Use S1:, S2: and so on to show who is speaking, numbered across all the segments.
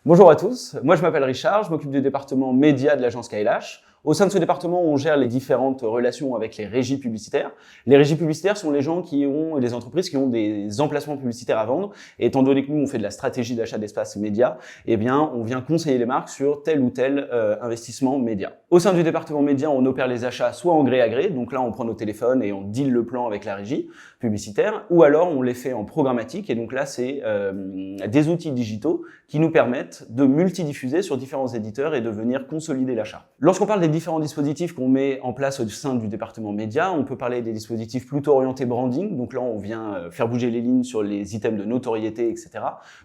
S1: Bonjour à tous, moi je m'appelle Richard, je m'occupe du département média de l'agence KLH. Au sein de ce département, on gère les différentes relations avec les régies publicitaires. Les régies publicitaires sont les gens les entreprises qui ont des emplacements publicitaires à vendre. Et étant donné que nous, on fait de la stratégie d'achat d'espace média, eh bien, on vient conseiller les marques sur tel ou tel investissement média. Au sein du département média, on opère les achats soit en gré à gré, donc là, on prend nos téléphones et on deal le plan avec la régie publicitaire, ou alors on les fait en programmatique, et donc là, c'est des outils digitaux qui nous permettent de multidiffuser sur différents éditeurs et de venir consolider l'achat. Lorsqu'on parle des différents dispositifs qu'on met en place au sein du département média, on peut parler des dispositifs plutôt orientés branding. Donc là, on vient faire bouger les lignes sur les items de notoriété, etc.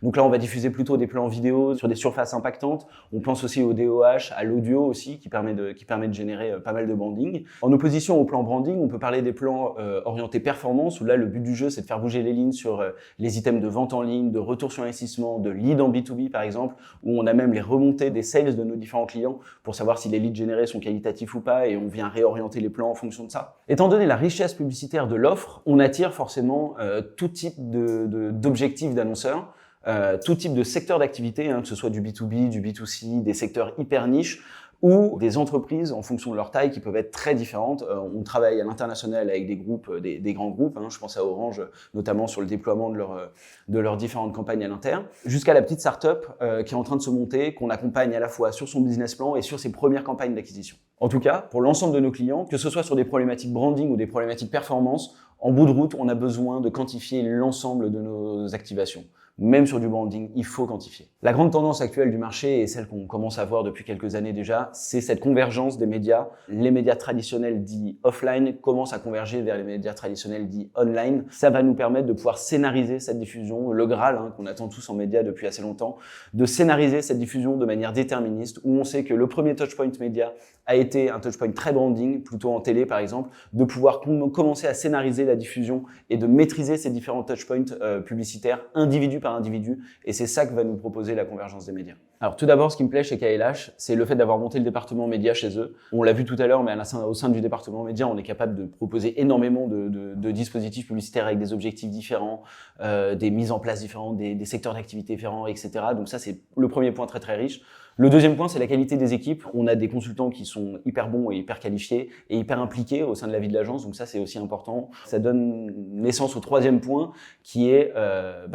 S1: Donc là, on va diffuser plutôt des plans vidéo sur des surfaces impactantes. On pense aussi au DOH, à l'audio aussi, qui permet de générer pas mal de branding. En opposition au plan branding, on peut parler des plans orientés performance, où là, le but du jeu, c'est de faire bouger les lignes sur les items de vente en ligne, de retour sur investissement, de lead en B2B, par exemple, où on a même les remontées des sales de nos différents clients pour savoir si les leads générés sont qualitatifs ou pas, et on vient réorienter les plans en fonction de ça. Étant donné la richesse publicitaire de l'offre, on attire forcément tout type d'objectifs d'annonceurs, tout type de secteur d'activité, que ce soit du B2B, du B2C, des secteurs hyper niches, ou des entreprises en fonction de leur taille qui peuvent être très différentes. On travaille à l'international avec des groupes, des grands groupes, je pense à Orange notamment sur le déploiement de leurs différentes campagnes à l'interne, jusqu'à la petite start-up qui est en train de se monter, qu'on accompagne à la fois sur son business plan et sur ses premières campagnes d'acquisition. En tout cas, pour l'ensemble de nos clients, que ce soit sur des problématiques branding ou des problématiques performance, en bout de route, on a besoin de quantifier l'ensemble de nos activations. Même sur du branding, il faut quantifier. La grande tendance actuelle du marché, et celle qu'on commence à voir depuis quelques années déjà, c'est cette convergence des médias. Les médias traditionnels dits offline commencent à converger vers les médias traditionnels dits online. Ça va nous permettre de pouvoir scénariser cette diffusion, le Graal qu'on attend tous en médias depuis assez longtemps, de scénariser cette diffusion de manière déterministe, où on sait que le premier touchpoint média a été un touchpoint très branding, plutôt en télé par exemple, de pouvoir commencer à scénariser la diffusion et de maîtriser ces différents touchpoints publicitaires individu par individu, et c'est ça que va nous proposer la convergence des médias. Alors tout d'abord, ce qui me plaît chez KLH, c'est le fait d'avoir monté le département média chez eux. On l'a vu tout à l'heure, mais au sein du département média, on est capable de proposer énormément de dispositifs publicitaires avec des objectifs différents, des mises en place différentes, des secteurs d'activité différents, etc. Donc ça, c'est le premier point très très riche. Le deuxième point, c'est la qualité des équipes. On a des consultants qui sont hyper bons et hyper qualifiés et hyper impliqués au sein de la vie de l'agence, donc ça c'est aussi important. Ça donne naissance au troisième point, qui est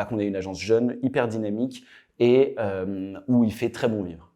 S1: qu'on est une agence jeune, hyper dynamique et où il fait très bon vivre.